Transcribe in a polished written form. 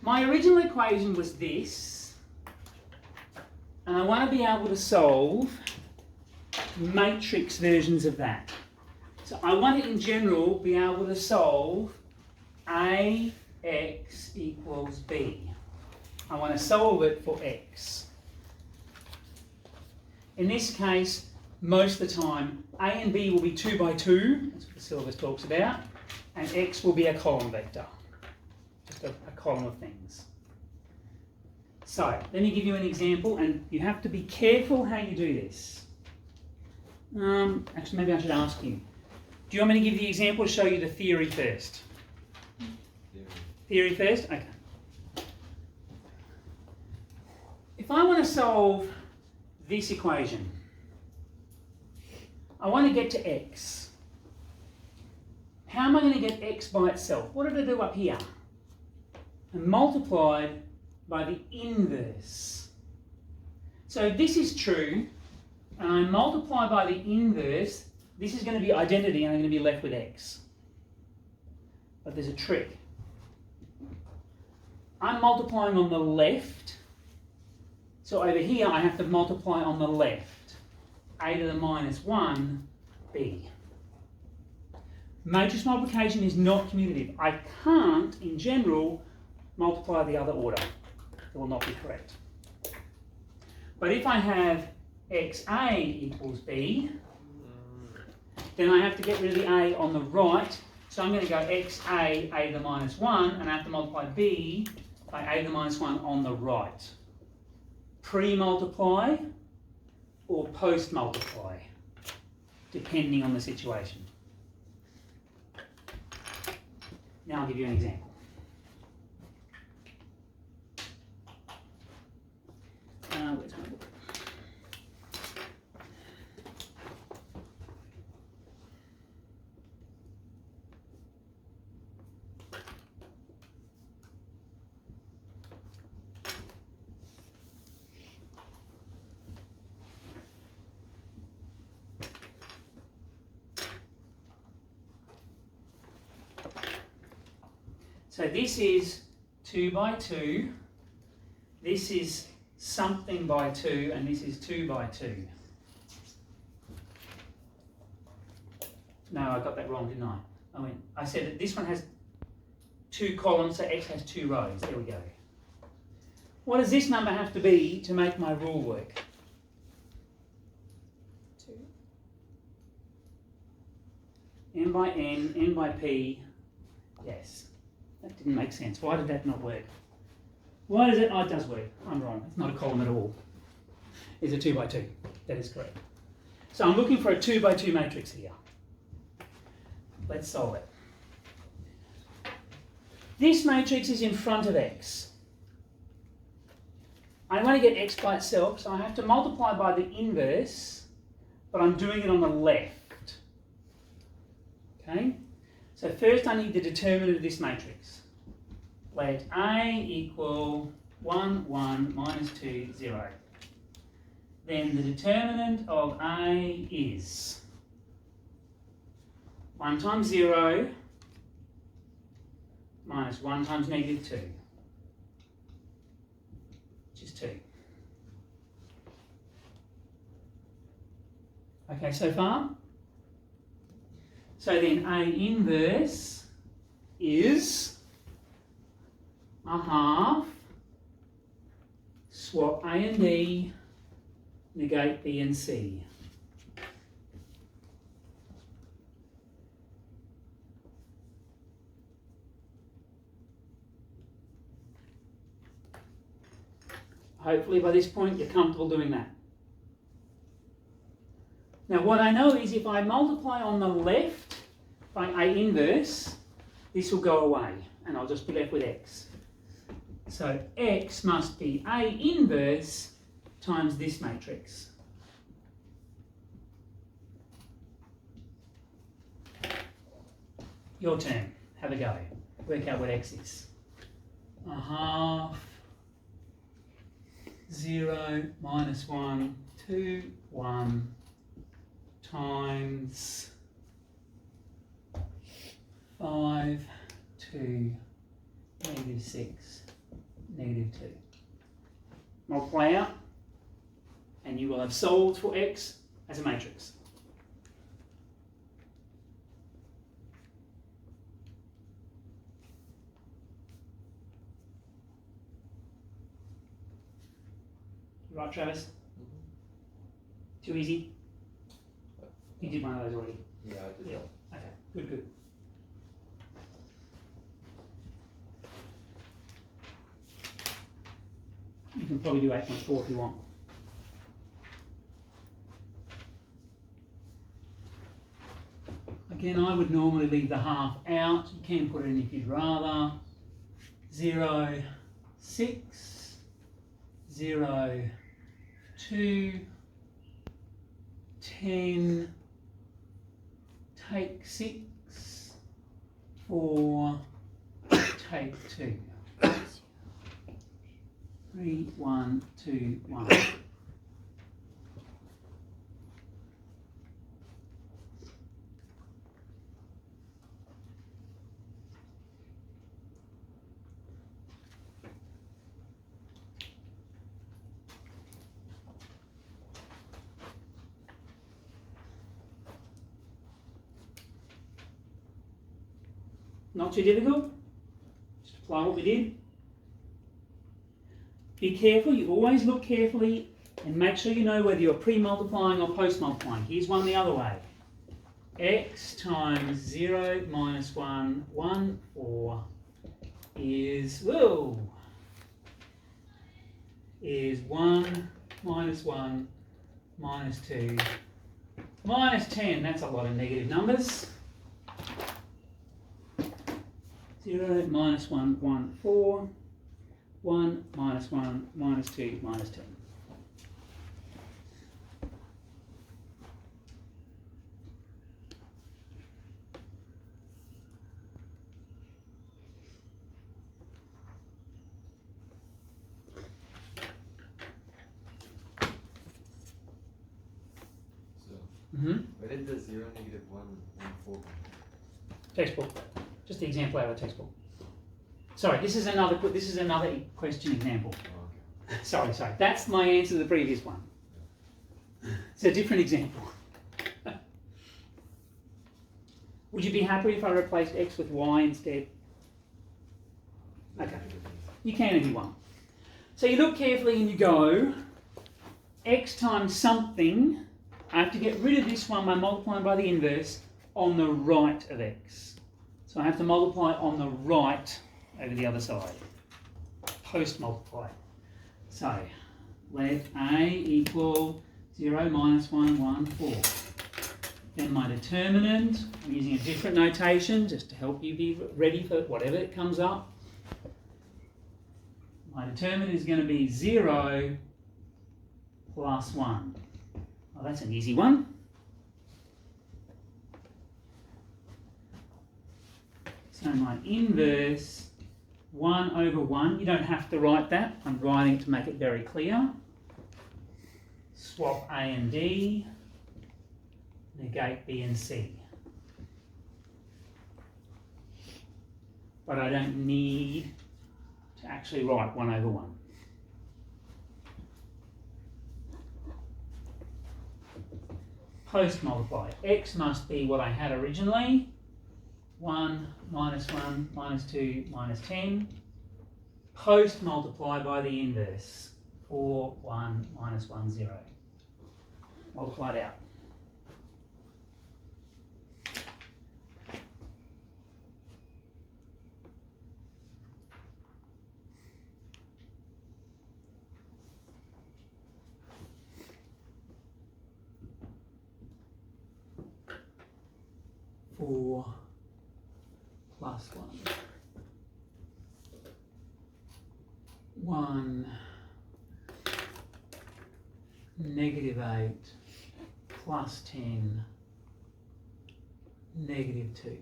My original equation was this, and I want to be able to solve matrix versions of that. So I want to, in general, be able to solve AX equals B. I want to solve it for X. In this case, most of the time, A and B will be 2 by 2, that's what the syllabus talks about, and X will be a column vector, just a column of things. So, let me give you an example, and you have to be careful how you do this. Actually, maybe I should ask you. Do you want me to give the example or show you the theory first? Theory first? Okay. If I want to solve this equation, I want to get to X. How am I going to get X by itself? What did I do up here? I multiplied by the inverse. So if this is true, and I multiply by the inverse, this is going to be identity and I'm going to be left with X. But there's a trick. I'm multiplying on the left, so over here I have to multiply on the left. A to the minus 1, B. Matrix multiplication is not commutative. I can't, in general, multiply the other order. It will not be correct. But if I have XA equals B, then I have to get rid of the A on the right. So I'm going to go XA, A to the minus 1, and I have to multiply B by A to the minus 1 on the right. Pre-multiply or post-multiply, depending on the situation. Now I'll give you an example. Where's my book? So this is 2 by 2, this is something by 2, and this is 2 by 2. No, I got that wrong, didn't I? I said that this one has 2 columns, so X has 2 rows. There we go. What does this number have to be to make my rule work? 2. N by N, N by P, yes. That didn't make sense. Why did that not work? Why does it? Oh, it does work. I'm wrong. It's not a column at all. It's a 2 by 2. That is correct. So I'm looking for a 2 by 2 matrix here. Let's solve it. This matrix is in front of X. I want to get X by itself, so I have to multiply by the inverse, but I'm doing it on the left. Okay? So first I need the determinant of this matrix. Let A equal 1, 1, minus 2, 0. Then the determinant of A is 1 times 0 minus 1 times negative 2, which is 2. Okay, so far? So then A inverse is a half, swap A and B, negate B and C. Hopefully by this point you're comfortable doing that. Now what I know is if I multiply on the left by A inverse, this will go away and I'll just be left with X. So X must be A inverse times this matrix. Your turn. Have a go. Work out what X is. A half, 0, minus 1, 2, 1, times 5, 2, negative 6, negative 2. Multiply out, and you will have solved for x as a matrix. Right, Travis? Too easy? You did one of those already? Yeah, I did. Yeah. Okay, good, good. You can probably do 8.4 if you want. Again, I would normally leave the half out. You can put it in if you'd rather. 0, 6, 0, 2, 10, take 6, 4, take 2. 3, 1, 2, 1. Not too difficult. Just apply what we did. Be careful, you always look carefully and make sure you know whether you're pre-multiplying or post-multiplying. Here's one the other way. X times 0 minus 1, 1, 4 is 1 minus 1 minus 2 minus 10. That's a lot of negative numbers. 0 minus 1, 1, 4. 1 minus 1 minus 2 minus 10. So, Mm-hmm. where did the 0, negative 1, 1, 4 come from? Textbook. Just the example out of the textbook. Sorry, this is another question example. Oh, okay. Sorry. That's my answer to the previous one. It's a different example. Would you be happy if I replaced x with y instead? Okay. You can if you want. So you look carefully and you go, x times something, I have to get rid of this one by multiplying by the inverse on the right of x. So I have to multiply on the right over the other side. Post multiply. So let a equal 0 minus 1, 1, 4. Then my determinant, I'm using a different notation just to help you be ready for whatever it comes up. My determinant is going to be 0 plus 1. Well, that's an easy one. So my inverse, 1 over 1, you don't have to write that, I'm writing it to make it very clear. Swap A and D, negate B and C. But I don't need to actually write 1 over 1. Post multiply, x must be what I had originally. 1 minus 1 minus 2 minus 10. Post multiply by the inverse. 4, 1 minus 1, 0. Multiply it out. Four plus 1, negative 8 plus 10, negative 2.